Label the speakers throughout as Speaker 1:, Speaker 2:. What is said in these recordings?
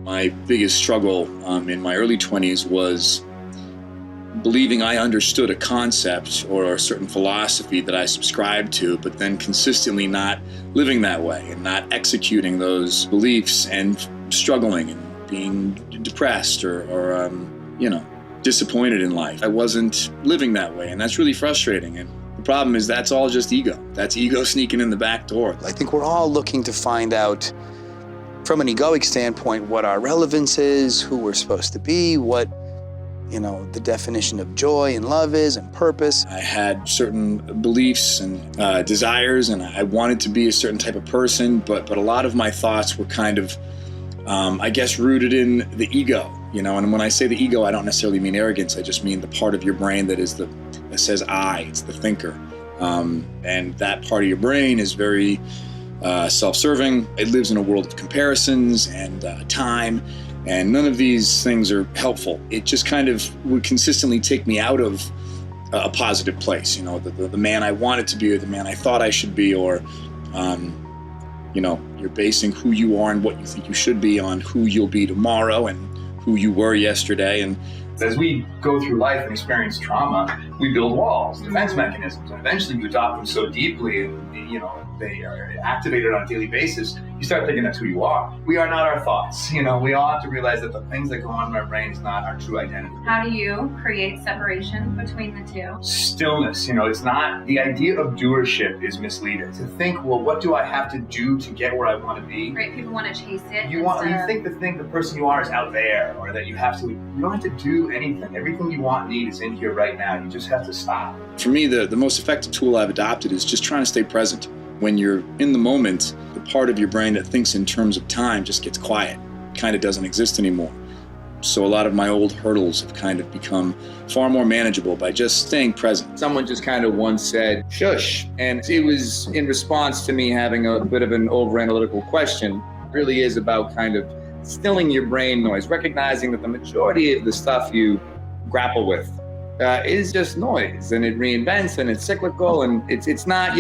Speaker 1: My biggest struggle in my early 20s was believing I understood a concept or a certain philosophy that I subscribed to, but then consistently not living that way and not executing those beliefs and struggling and being depressed or disappointed in life. I wasn't living that way, and that's really frustrating. And the problem is that's all just ego. That's ego sneaking in the back door.
Speaker 2: I think we're all looking to find out from an egoic standpoint what our relevance is, who we're supposed to be, what the definition of joy and love is and purpose.
Speaker 1: I had certain beliefs and desires, and I wanted to be a certain type of person, but a lot of my thoughts were kind of, rooted in the ego, and when I say the ego, I don't necessarily mean arrogance. I just mean the part of your brain that says I, it's the thinker. And that part of your brain is very self-serving. It lives in a world of comparisons and time. And none of these things are helpful. It just kind of would consistently take me out of a positive place. The man I wanted to be, or the man I thought I should be, or, you're basing who you are and what you think you should be on who you'll be tomorrow and who you were yesterday. And
Speaker 3: as we go through life and experience trauma, we build walls, defense mechanisms, and eventually you adopt them so deeply, they are activated on a daily basis, you start thinking that's who you are. We are not our thoughts. We all have to realize that the things that go on in our brain is not our true identity.
Speaker 4: How do you create separation between the two?
Speaker 3: Stillness. It's not, the idea of doership is misleading. To think, well, what do I have to do to get where I want to be?
Speaker 4: Right, people want to chase it.
Speaker 3: You think the person you are is out there, or that you don't have to do anything. Everything you want and need is in here right now. You just have to stop.
Speaker 1: For me, the most effective tool I've adopted is just trying to stay present. When you're in the moment, the part of your brain that thinks in terms of time just gets quiet, kind of doesn't exist anymore. So a lot of my old hurdles have kind of become far more manageable by just staying present.
Speaker 5: Someone just kind of once said, shush. And it was in response to me having a bit of an over-analytical question. It really is about kind of stilling your brain noise, recognizing that the majority of the stuff you grapple with is just noise, and it reinvents, and it's cyclical, and it's not,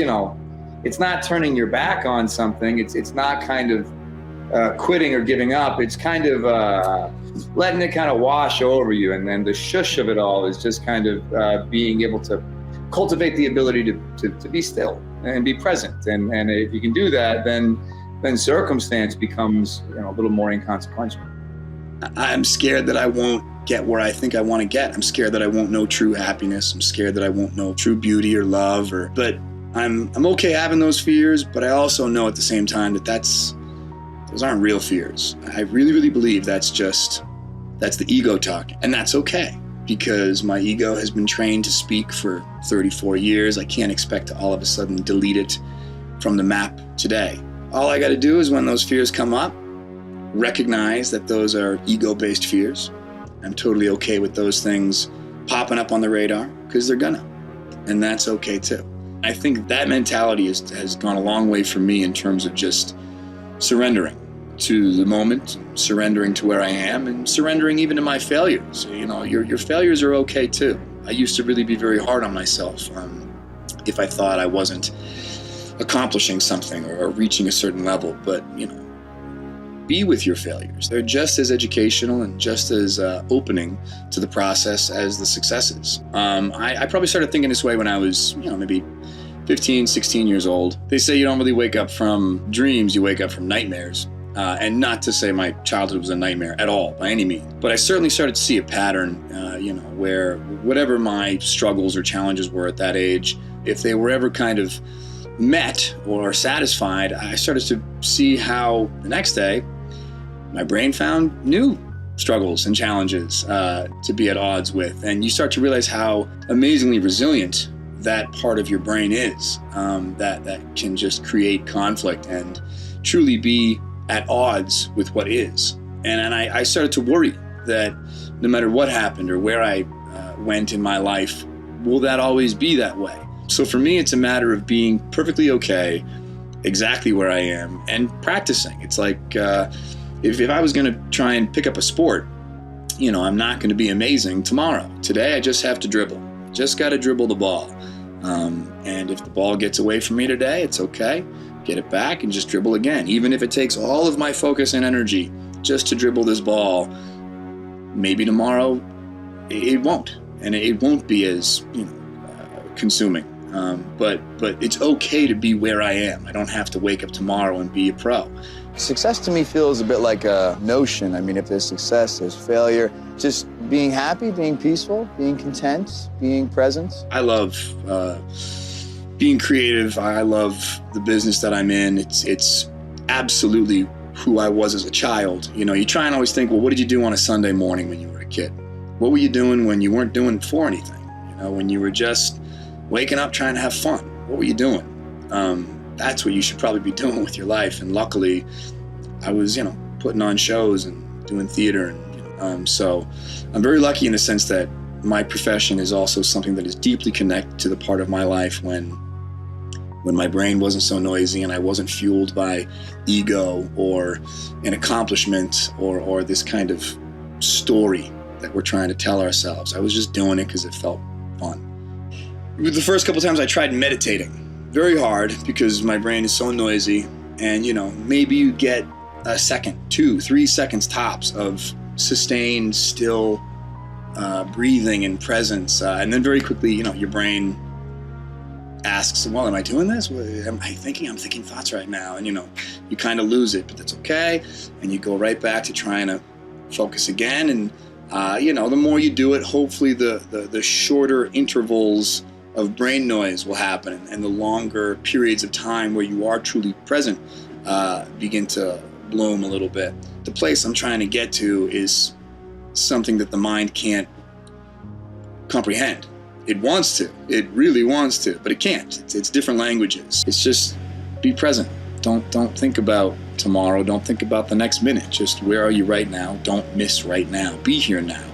Speaker 5: it's not turning your back on something. It's not kind of quitting or giving up. It's kind of letting it kind of wash over you. And then the shush of it all is just kind of being able to cultivate the ability to be still and be present. And if you can do that, then circumstance becomes a little more inconsequential.
Speaker 1: I'm scared that I won't get where I think I want to get. I'm scared that I won't know true happiness. I'm scared that I won't know true beauty or love. But I'm okay having those fears, but I also know at the same time that those aren't real fears. I really, really believe that's the ego talking, and that's okay, because my ego has been trained to speak for 34 years. I can't expect to all of a sudden delete it from the map today. All I got to do is when those fears come up, recognize that those are ego-based fears. I'm totally okay with those things popping up on the radar, because they're gonna, and that's okay too. I think that mentality has gone a long way for me in terms of just surrendering to the moment, surrendering to where I am, and surrendering even to my failures. Your failures are okay too. I used to really be very hard on myself if I thought I wasn't accomplishing something or reaching a certain level. But be with your failures. They're just as educational and just as opening to the process as the successes. I probably started thinking this way when I was, maybe 15, 16 years old. They say you don't really wake up from dreams, you wake up from nightmares. And not to say my childhood was a nightmare at all, by any means. But I certainly started to see a pattern, where whatever my struggles or challenges were at that age, if they were ever kind of met or satisfied, I started to see how the next day, my brain found new struggles and challenges to be at odds with. And you start to realize how amazingly resilient that part of your brain is, that can just create conflict and truly be at odds with what is. And I started to worry that no matter what happened or where I went in my life, will that always be that way? So for me, it's a matter of being perfectly okay exactly where I am and practicing. It's like, if I was going to try and pick up a sport, I'm not going to be amazing tomorrow. Today, I just have to dribble. Just got to dribble the ball. And if the ball gets away from me today, it's okay. Get it back and just dribble again. Even if it takes all of my focus and energy just to dribble this ball. Maybe tomorrow it won't, and it won't be as consuming. But it's okay to be where I am. I don't have to wake up tomorrow and be a pro.
Speaker 2: Success to me feels a bit like a notion. I mean, if there's success, there's failure. Just being happy, being peaceful, being content, being present.
Speaker 1: I love being creative. I love the business that I'm in. It's absolutely who I was as a child. You try and always think, well, what did you do on a Sunday morning when you were a kid? What were you doing when you weren't doing for anything? When you were just waking up trying to have fun? What were you doing? That's what you should probably be doing with your life. And luckily, I was, putting on shows and doing theater. And so I'm very lucky in the sense that my profession is also something that is deeply connected to the part of my life when my brain wasn't so noisy and I wasn't fueled by ego or an accomplishment or this kind of story that we're trying to tell ourselves. I was just doing it because it felt fun. The first couple times I tried meditating, very hard because my brain is so noisy, and maybe you get a second, 2, 3 seconds tops of sustained, still breathing and presence, and then very quickly, your brain asks, well, am I doing this? Am I thinking? I'm thinking thoughts right now, and you kind of lose it, but that's okay, and you go right back to trying to focus again, and the more you do it, hopefully the shorter intervals of brain noise will happen, and the longer periods of time where you are truly present begin to bloom a little bit. The place I'm trying to get to is something that the mind can't comprehend. It wants to, it really wants to, but it can't. It's different languages. It's just be present. Don't think about tomorrow. Don't think about the next minute. Just where are you right now? Don't miss right now. Be here now.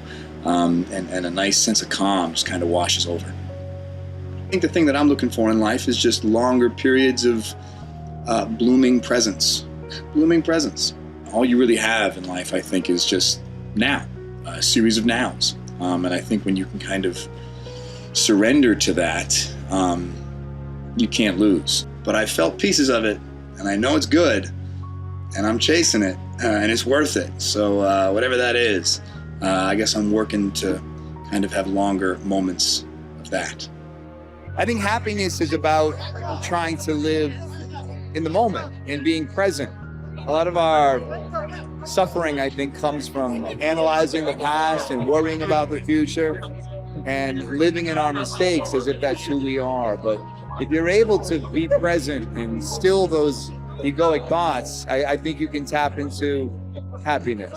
Speaker 1: And a nice sense of calm just kind of washes over. I think the thing that I'm looking for in life is just longer periods of blooming presence. Blooming presence. All you really have in life, I think, is just now, a series of nows. And I think when you can kind of surrender to that, you can't lose. But I felt pieces of it, and I know it's good, and I'm chasing it, and it's worth it. So whatever that is, I guess I'm working to kind of have longer moments of that.
Speaker 5: I think happiness is about trying to live in the moment and being present. A lot of our suffering, I think, comes from analyzing the past and worrying about the future and living in our mistakes as if that's who we are. But if you're able to be present and still those egoic thoughts, I think you can tap into happiness.